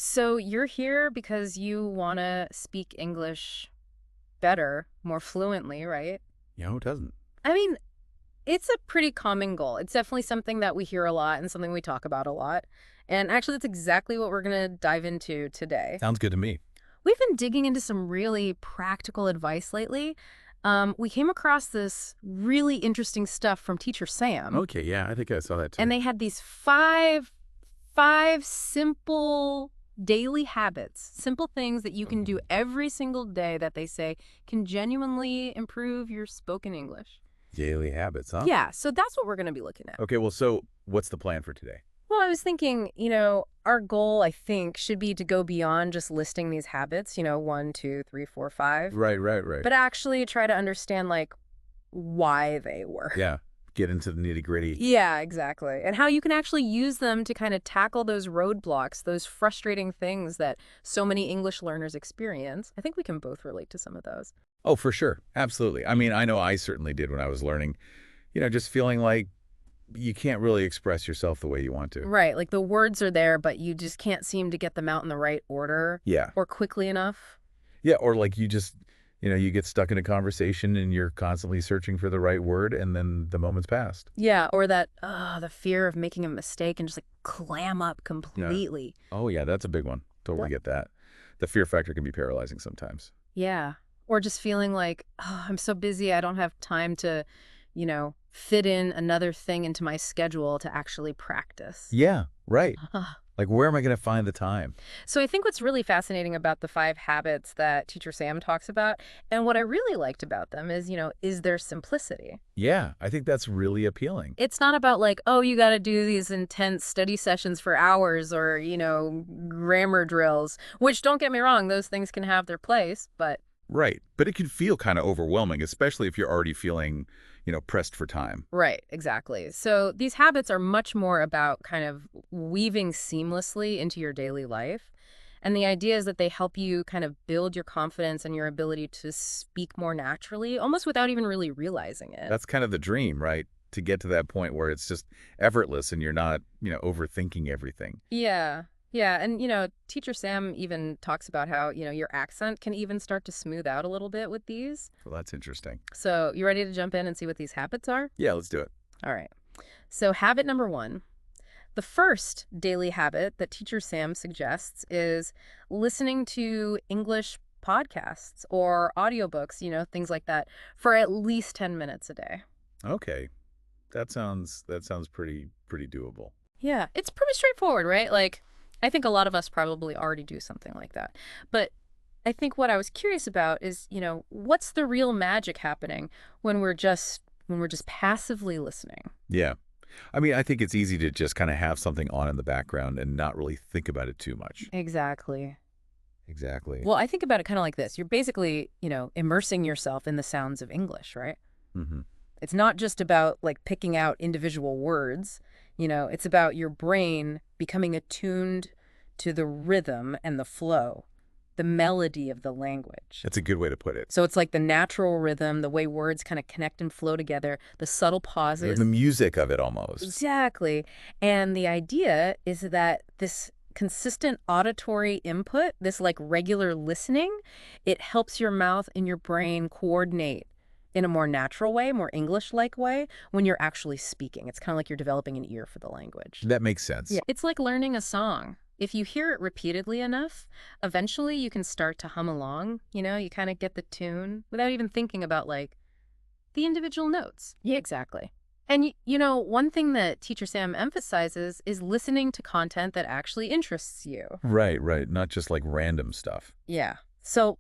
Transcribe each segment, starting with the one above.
So you're here because you want to speak English better, more fluently, right? Yeah, who doesn't? I mean, it's a pretty common goal. It's definitely something that we hear a lot and something we talk about a lot. And actually, that's exactly what we're going to dive into today. Sounds good to me. We've been digging into some really practical advice lately. We came across this really interesting stuff from Teacher Sam, Okay, yeah, I think I saw that and too. they had these five simple daily habits, simple things that you can do every single day that they say can genuinely improve your spoken English. Daily habits, huh? Yeah, so that's what we're going to be looking at. Okay, well, so what's the plan for today? Well, I was thinking, our goal, I think, should be to go beyond just listing these habits, one, two, three, four, five, Right. but actually try to understand, like, why they work. Yeah, get into the nitty-gritty. Yeah, exactly. And how you can actually use them to kind of tackle those roadblocks, those frustrating things that so many English learners experience. I think we can both relate to some of those. Oh, for sure. Absolutely. I mean, I know I certainly did when I was learning, just feeling like you can't really express yourself the way you want to. Right, like the words are there, but you just can't seem to get them out in the right order Yeah. or quickly enough. Yeah, or like you just, you get stuck in a conversation and you're constantly searching for the right word and then the moment's passed. Yeah, or that, the fear of making a mistake and just like clam up Yeah. completely. Oh, yeah, that's a big one. Totally get that. The fear factor can be paralyzing sometimes. Yeah. Or just feeling like, oh, I'm so busy, I don't have time to, fit in another thing into my schedule to actually practice. Yeah, right. Like, where am I going to find the time? So I think what's really fascinating about the five habits that Teacher Sam talks about, and what I really liked about them is their simplicity. Yeah, I think that's really appealing. It's not about like, oh, you got to do these intense study sessions for hours or, grammar drills, which don't get me wrong, those things can have their place, but Right. But it can feel kind of overwhelming, especially if you're already feeling, pressed for time. right, exactly. So these habits are much more about kind of weaving seamlessly into your daily life. And the idea is that they help you kind of build your confidence and your ability to speak more naturally, almost without even really realizing it. That's kind of the dream, right? To get to that point where it's just effortless and you're not, overthinking everything. Yeah. Yeah. And, Teacher Sam even talks about how, your accent can even start to smooth out a little bit with these. Well, that's interesting. So you ready to jump in and see what these habits are? Yeah, let's do it. All right. So habit number one. The first daily habit that Teacher Sam suggests is listening to English podcasts or audiobooks, things like that, for at least 10 minutes a day. Okay. That sounds pretty doable. Yeah, it's pretty straightforward, right? Like, I think a lot of us probably already do something like that. But I think what I was curious about is, what's the real magic happening when we're just passively listening? Yeah. I mean, I think it's easy to just kind of have something on in the background and not really think about it too much. Exactly. Exactly. Well, I think about it kind of like this. You're basically, immersing yourself in the sounds of English, right? Mm-hmm. It's not just about like picking out individual words, it's about your brain becoming attuned to the rhythm and the flow, the melody of the language. That's a good way to put it. So it's like the natural rhythm, the way words kind of connect and flow together, the subtle pauses. The music of it almost. Exactly. And the idea is that this consistent auditory input, this like regular listening, it helps your mouth and your brain coordinate in a more natural way, more English-like way when you're actually speaking. It's kind of like you're developing an ear for the language. That makes sense. Yeah. It's like learning a song. If you hear it repeatedly enough, eventually you can start to hum along. You kind of get the tune without even thinking about like the individual notes. Yeah, exactly. And one thing that Teacher Sam emphasizes is listening to content that actually interests you. Right. Not just like random stuff. Yeah. So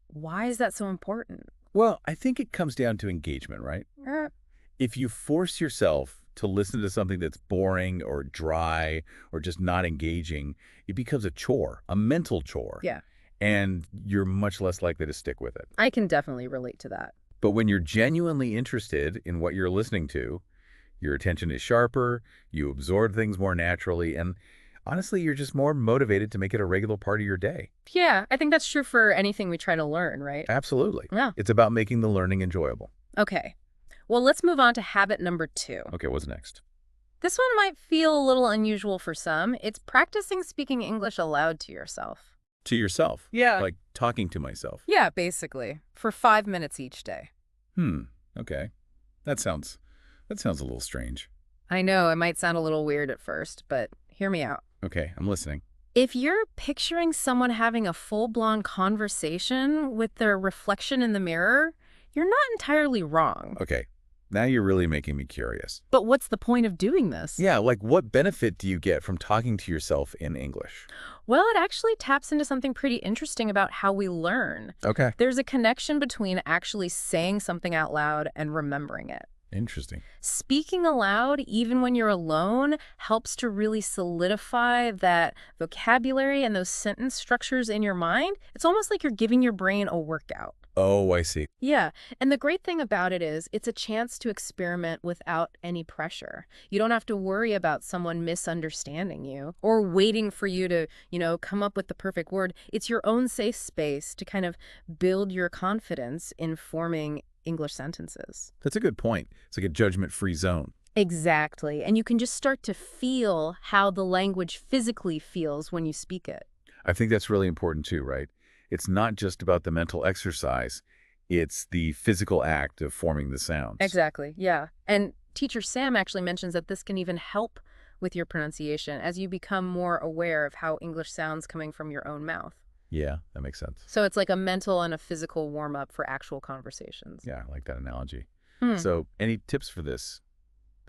why is that so important? Well, I think it comes down to engagement, right? Uh, If you force yourself to listen to something that's boring or dry or just not engaging, it becomes a chore, a mental chore. yeah, And you're much less likely to stick with it. I can definitely relate to that. But when you're genuinely interested in what you're listening to, your attention is sharper, you absorb things more naturally, and honestly, you're just more motivated to make it a regular part of your day. Yeah, I think that's true for anything we try to learn, right? Absolutely. Yeah. It's about making the learning enjoyable. Okay. Well, let's move on to habit number two. Okay, what's next? This one might feel a little unusual for some. It's practicing speaking English aloud to yourself. To yourself? Yeah. Like talking to myself? Yeah, basically. For 5 minutes each day. Okay. That sounds a little strange. I know, it might sound a little weird at first, but hear me out. Okay, I'm listening. If you're picturing someone having a full-blown conversation with their reflection in the mirror, you're not entirely wrong. Okay, now you're really making me curious. But what's the point of doing this? Yeah, like what benefit do you get from talking to yourself in English? Well, it actually taps into something pretty interesting about how we learn. Okay. There's a connection between actually saying something out loud and remembering it. Interesting. Speaking aloud, even when you're alone, helps to really solidify that vocabulary and those sentence structures in your mind. It's almost like you're giving your brain a workout. Oh, I see. Yeah, and the great thing about it is it's a chance to experiment without any pressure. You don't have to worry about someone misunderstanding you or waiting for you to, come up with the perfect word. It's your own safe space to kind of build your confidence in forming English sentences. That's a good point. It's like a judgment-free zone. Exactly, and you can just start to feel how the language physically feels when you speak it. I think that's really important too, right? It's not just about the mental exercise. It's the physical act of forming the sounds. Exactly, yeah. And teacher Sam actually mentions that this can even help with your pronunciation as you become more aware of how English sounds coming from your own mouth. Yeah, that makes sense. So it's like a mental and a physical warm-up for actual conversations. Yeah, I like that analogy. Hmm. So any tips for this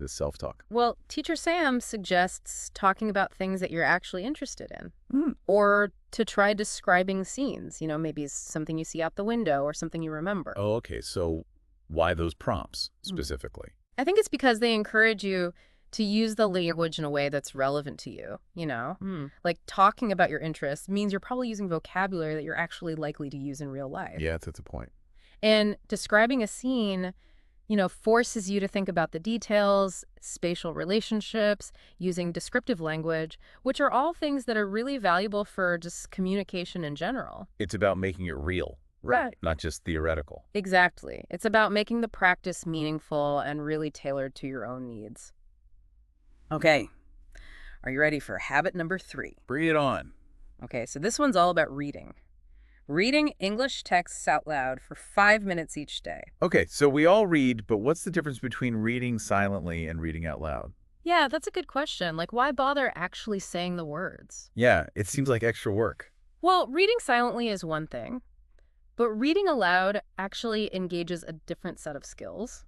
self-talk? Well, teacher Sam suggests talking about things that you're actually interested in. Hmm. Or to try describing scenes, maybe something you see out the window or something you remember. Oh, okay. So why those prompts specifically? I think it's because they encourage you to use the language in a way that's relevant to you, Like talking about your interests means you're probably using vocabulary that you're actually likely to use in real life. Yeah, that's a point. And describing a scene, forces you to think about the details, spatial relationships, using descriptive language, which are all things that are really valuable for just communication in general. It's about making it real, Right. not just theoretical. Exactly. It's about making the practice meaningful and really tailored to your own needs. Okay. Are you ready for habit number 3? Bring it on. Okay, so this one's all about reading. Reading English texts out loud for 5 minutes each day. Okay, so we all read, but what's the difference between reading silently and reading out loud? Yeah, that's a good question. Like, why bother actually saying the words? Yeah, it seems like extra work. Well, reading silently is one thing, but reading aloud actually engages a different set of skills.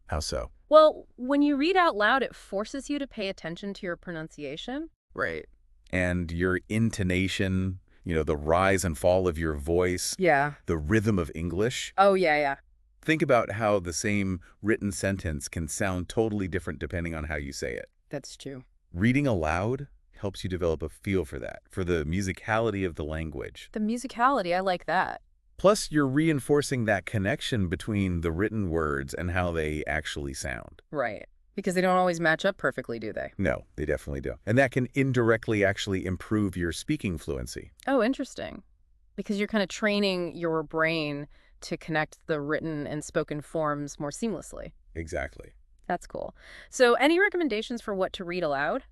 How so? Well, when you read out loud, it forces you to pay attention to your pronunciation. Right. And your intonation, the rise and fall of your voice, Yeah. the rhythm of English. Oh, yeah. Think about how the same written sentence can sound totally different depending on how you say it. That's true. Reading aloud helps you develop a feel for that, for the musicality of the language. The musicality, I like that. Plus, you're reinforcing that connection between the written words and how they actually sound. Right. Because they don't always match up perfectly, do they? No, they definitely don't. And that can indirectly actually improve your speaking fluency. Oh, interesting. Because you're kind of training your brain to connect the written and spoken forms more seamlessly. Exactly. That's cool. So any recommendations for what to read aloud?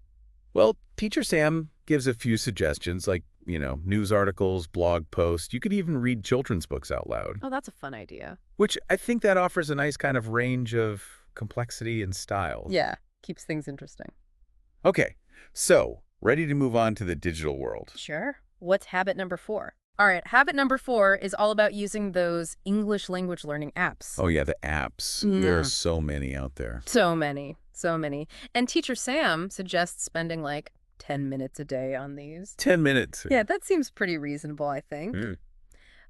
Well, Teacher Sam gives a few suggestions like, news articles, blog posts. You could even read children's books out loud. Oh, that's a fun idea. Which I think that offers a nice kind of range of complexity and styles. Yeah, keeps things interesting. Okay, so ready to move on to the digital world. Sure. What's habit number 4? All right, habit number 4 is all about using those English language learning apps. Oh, yeah, the apps. There are so many out there. So many. And Teacher Sam suggests spending like 10 minutes a day on these. 10 minutes. Yeah, that seems pretty reasonable, I think.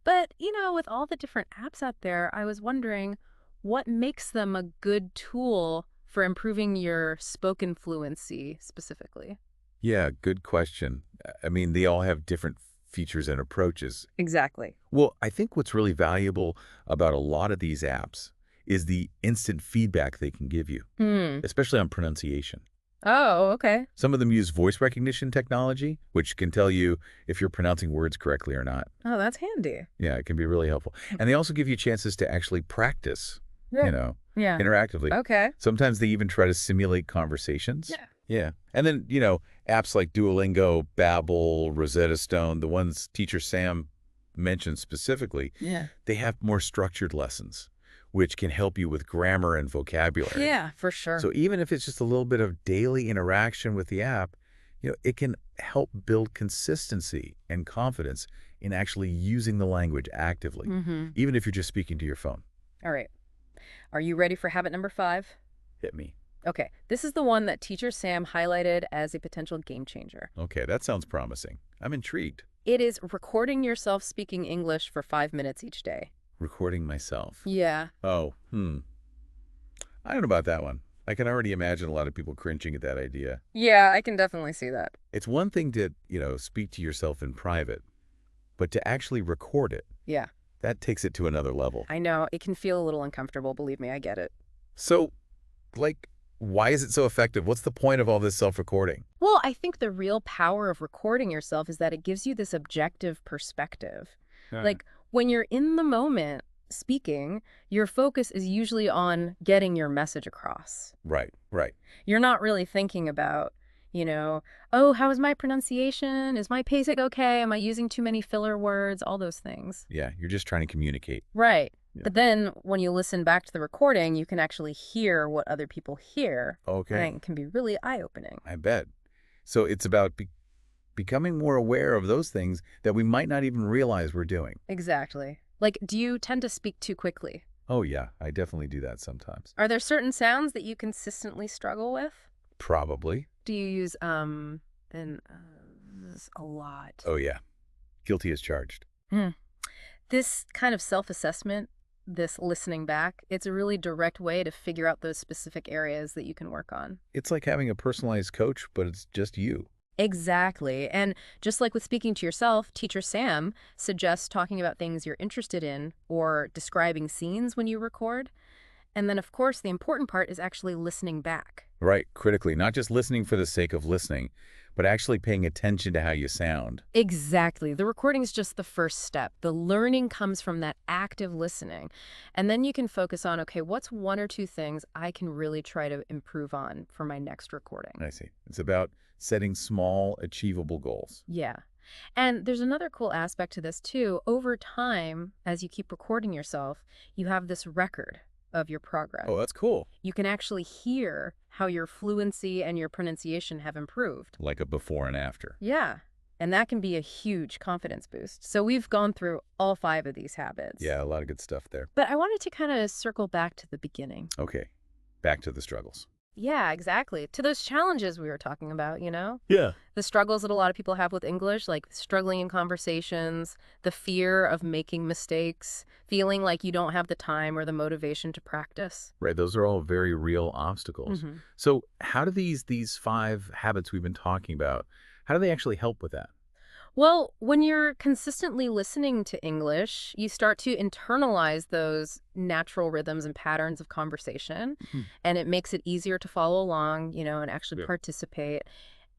But, with all the different apps out there, I was wondering what makes them a good tool for improving your spoken fluency specifically? Yeah, good question. I mean, they all have different features and approaches. Exactly. Well, I think what's really valuable about a lot of these apps is the instant feedback they can give you, especially on pronunciation. Oh, okay. Some of them use voice recognition technology, which can tell you if you're pronouncing words correctly or not. Oh, that's handy. Yeah, it can be really helpful. And they also give you chances to actually practice. Yeah. Yeah. interactively. Okay. Sometimes they even try to simulate conversations. Yeah. Yeah. And then, apps like Duolingo, Babbel, Rosetta Stone, the ones teacher Sam mentioned specifically, Yeah. they have more structured lessons, which can help you with grammar and vocabulary. Yeah, for sure. So even if it's just a little bit of daily interaction with the app, it can help build consistency and confidence in actually using the language actively, even if you're just speaking to your phone. All right. Are you ready for habit number 5? Hit me. Okay. This is the one that teacher Sam highlighted as a potential game changer. Okay, that sounds promising. I'm intrigued. It is recording yourself speaking English for 5 minutes each day. Recording myself. Yeah. Oh, I don't know about that one. I can already imagine a lot of people cringing at that idea. Yeah, I can definitely see that. It's one thing to, speak to yourself in private, but to actually record it, Yeah. that takes it to another level. I know. It can feel a little uncomfortable. Believe me, I get it. So, why is it so effective? What's the point of all this self-recording? Well, I think the real power of recording yourself is that it gives you this objective perspective. Like, when you're in the moment speaking, your focus is usually on getting your message across. Right. You're not really thinking about, oh, how is my pronunciation? Is my pacing okay? Am I using too many filler words? All those things. Yeah, you're just trying to communicate. Right. Yeah. But then when you listen back to the recording, you can actually hear what other people hear. Okay. And it can be really eye-opening. I bet. So it's about becoming more aware of those things that we might not even realize we're doing. Exactly. Like, do you tend to speak too quickly? Oh, yeah, I definitely do that sometimes. Are there certain sounds that you consistently struggle with? Probably. Do you use, this a lot? Oh, yeah. Guilty as charged. This kind of self-assessment, this listening back, it's a really direct way to figure out those specific areas that you can work on. It's like having a personalized coach, but it's just you. Exactly. And just like with speaking to yourself, teacher Sam suggests talking about things you're interested in or describing scenes when you record. And then, of course, the important part is actually listening back. Right, critically, not just listening for the sake of listening, but actually paying attention to how you sound. Exactly. The recording is just the first step. The learning comes from that active listening. And then you can focus on, okay, what's 1 or 2 things I can really try to improve on for my next recording? I see. It's about setting small, achievable goals. Yeah. And there's another cool aspect to this, too. Over time, as you keep recording yourself, you have this record of your progress. Oh, that's cool. You can actually hear how your fluency and your pronunciation have improved. Like a before and after. Yeah. And that can be a huge confidence boost. So we've gone through all 5 of these habits. Yeah, a lot of good stuff there. But I wanted to kind of circle back to the beginning. Okay, back to the struggles. Yeah, exactly. To those challenges we were talking about, Yeah. The struggles that a lot of people have with English, like struggling in conversations, the fear of making mistakes, feeling like you don't have the time or the motivation to practice. Right, those are all very real obstacles. So how do these 5 habits we've been talking about, how do they actually help with that? Well, when you're consistently listening to English, you start to internalize those natural rhythms and patterns of conversation, and it makes it easier to follow along, and actually participate.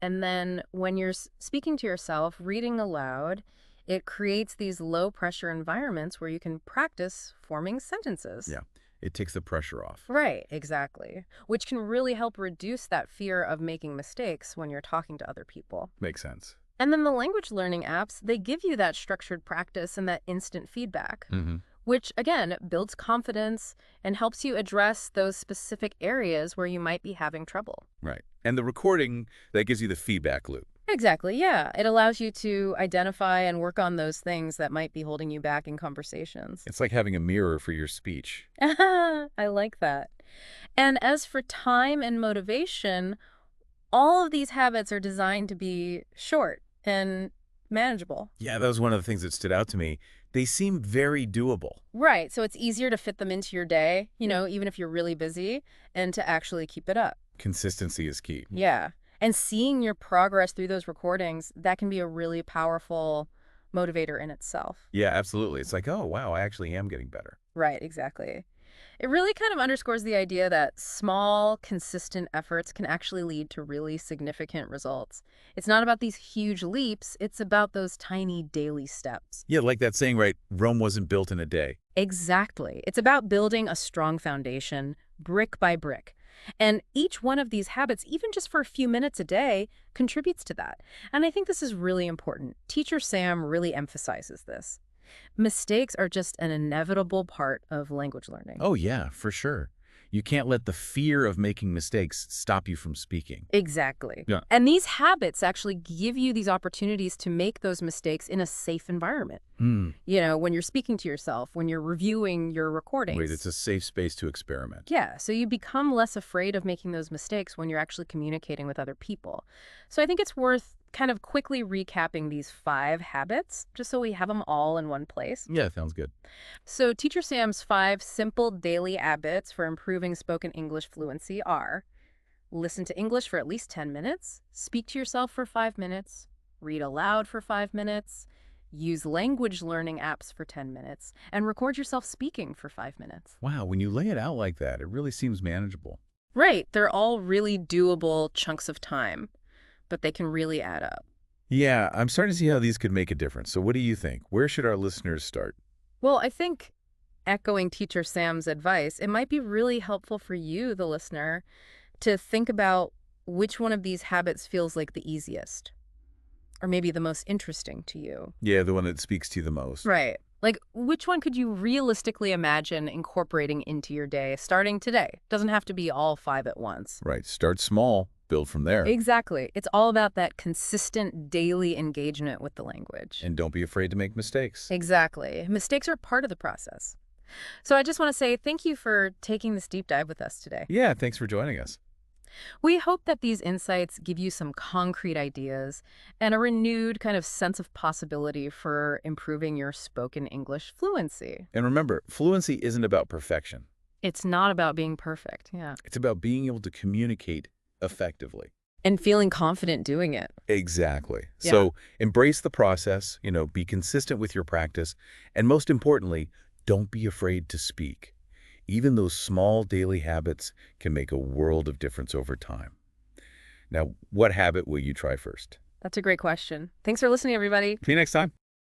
And then when you're speaking to yourself, reading aloud, it creates these low-pressure environments where you can practice forming sentences. Yeah, it takes the pressure off. Right, exactly, which can really help reduce that fear of making mistakes when you're talking to other people. Makes sense. And then the language learning apps, they give you that structured practice and that instant feedback, which, again, builds confidence and helps you address those specific areas where you might be having trouble. Right. And the recording, that gives you the feedback loop. Exactly, yeah. It allows you to identify and work on those things that might be holding you back in conversations. It's like having a mirror for your speech. I like that. And as for time and motivation, all of these habits are designed to be short and manageable. Yeah, that was one of the things that stood out to me. They seem very doable. Right. So it's easier to fit them into your day, even if you're really busy, and to actually keep it up. Consistency is key. Yeah. And seeing your progress through those recordings, that can be a really powerful motivator in itself. Yeah, absolutely. It's like, oh, wow, I actually am getting better. Right, exactly. It really kind of underscores the idea that small, consistent efforts can actually lead to really significant results. It's not about these huge leaps, it's about those tiny daily steps. Yeah, like that saying, right? Rome wasn't built in a day. Exactly. It's about building a strong foundation, brick by brick. And each one of these habits, even just for a few minutes a day, contributes to that. And I think this is really important. Teacher Sam really emphasizes this. Mistakes are just an inevitable part of language learning. Oh, yeah, for sure. You can't let the fear of making mistakes stop you from speaking. Exactly. Yeah. And these habits actually give you these opportunities to make those mistakes in a safe environment. Hmm. When you're speaking to yourself, when you're reviewing your recordings. Wait, it's a safe space to experiment. Yeah, so you become less afraid of making those mistakes when you're actually communicating with other people. So I think it's worth kind of quickly recapping these 5 habits, just so we have them all in one place. Yeah, sounds good. So Teacher Sam's 5 simple daily habits for improving spoken English fluency are: listen to English for at least 10 minutes, speak to yourself for 5 minutes, read aloud for 5 minutes, use language learning apps for 10 minutes, and record yourself speaking for 5 minutes. Wow, when you lay it out like that, it really seems manageable. Right, they're all really doable chunks of time, but they can really add up. Yeah, I'm starting to see how these could make a difference. So what do you think? Where should our listeners start? Well, I think, echoing Teacher Sam's advice, it might be really helpful for you, the listener, to think about which one of these habits feels like the easiest, or maybe the most interesting to you. Yeah, the one that speaks to you the most. Right. Like, which one could you realistically imagine incorporating into your day starting today? Doesn't have to be all 5 at once. Right. Start small, build from there. Exactly. It's all about that consistent daily engagement with the language. And don't be afraid to make mistakes. Exactly. Mistakes are part of the process. So I just want to say thank you for taking this deep dive with us today. Yeah, thanks for joining us. We hope that these insights give you some concrete ideas and a renewed kind of sense of possibility for improving your spoken English fluency. And remember, fluency isn't about perfection. It's not about being perfect, yeah. It's about being able to communicate effectively. And feeling confident doing it. Exactly. Yeah. So embrace the process, be consistent with your practice, and most importantly, don't be afraid to speak. Even those small daily habits can make a world of difference over time. Now, what habit will you try first? That's a great question. Thanks for listening, everybody. See you next time.